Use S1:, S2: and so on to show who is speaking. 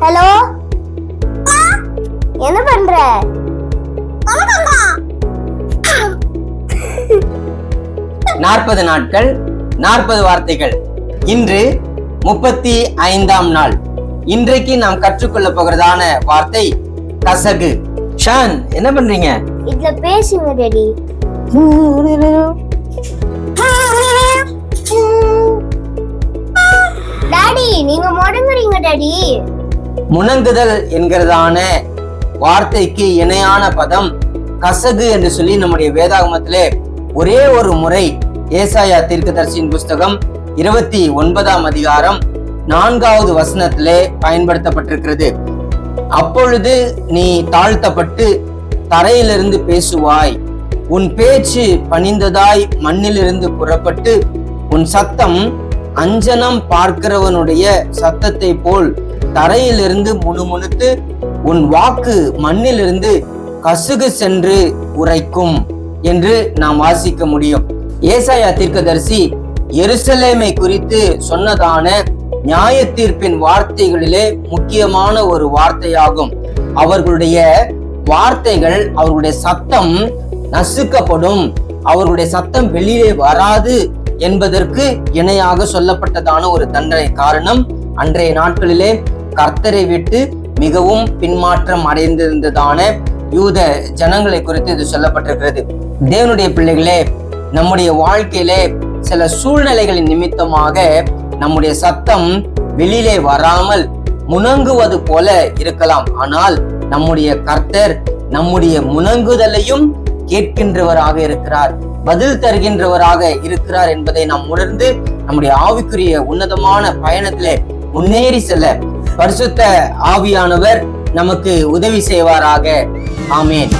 S1: Hello, என்ன பண்ற?
S2: 40 நாட்கள் 40 வார்த்தைகள். இன்று 35ஆம் நாள். இன்றைக்கு நாம் கற்றுக்கொள்ள போகிறதான வார்த்தை கசகு. ஷான், என்ன பண்றீங்க?
S1: இதுல பேசுங்க டாடி. டாடி, நீங்க முடங்குறீங்க டாடி.
S2: முணங்குதல் என்கிறதான வார்த்தைக்கு இணையான பதம் கசகு என்று சொல்லி நம்முடைய வேதாகமத்திலே ஒரே ஒரு முறை ஏசாயா தீர்க்கதரிசியின் புஸ்தகம் 29ஆம் அதிகாரம் 4வது வசனத்திலே பயன்படுத்தப்பட்டிருக்கிறது. அப்பொழுது நீ தாழ்த்தப்பட்டு தரையிலிருந்து பேசுவாய், உன் பேச்சு பணிந்ததாய் மண்ணிலிருந்து புறப்பட்டு, உன் சத்தம் அஞ்சனம் பார்க்கிறவனுடைய சத்தத்தை போல் தரையிலிருந்து முணுமுணுத்து, உன் வாக்கு மண்ணிலிருந்து கசுகு சென்று உரைக்கும் என்று நாம் வாசிக்க முடியும். ஏசாயா தீர்க்கதரிசி எருசலேமை குறித்து சொன்னதான நியாய தீர்ப்பின் வார்த்தைகளிலே முக்கியமான ஒரு வார்த்தையாகும். அவர்களுடைய வார்த்தைகள், அவர்களுடைய சத்தம் நசுக்கப்படும், அவர்களுடைய சத்தம் வெளியே வராது என்பதற்கு இணையாக சொல்லப்பட்டதான ஒரு தண்டனை. காரணம், அன்றைய நாட்களிலே கர்த்தரை விட்டு மிகவும் பின்மாற்றம் அடைந்திருந்ததான யூத ஜனங்களை குறித்து இது சொல்லப்பட்டிருக்கிறது. தேவனுடைய பிள்ளைகளே, நம்முடைய வாழ்க்கையிலே சில சூழ்நிலைகளின் நிமித்தமாக நம்முடைய சத்தம் வெளியிலே வராமல் முணங்குவது போல இருக்கலாம். ஆனால் நம்முடைய கர்த்தர் நம்முடைய முணங்குதலையும் கேட்கின்றவராக இருக்கிறார், பதில் தருகின்றவராக இருக்கிறார் என்பதை நாம் உணர்ந்து நம்முடைய ஆவிக்குரிய உன்னதமான பயணத்திலே முன்னேறி செல்ல பரிசுத்த ஆவியானவர் நமக்கு உதவி செய்வாராக. ஆமேன்.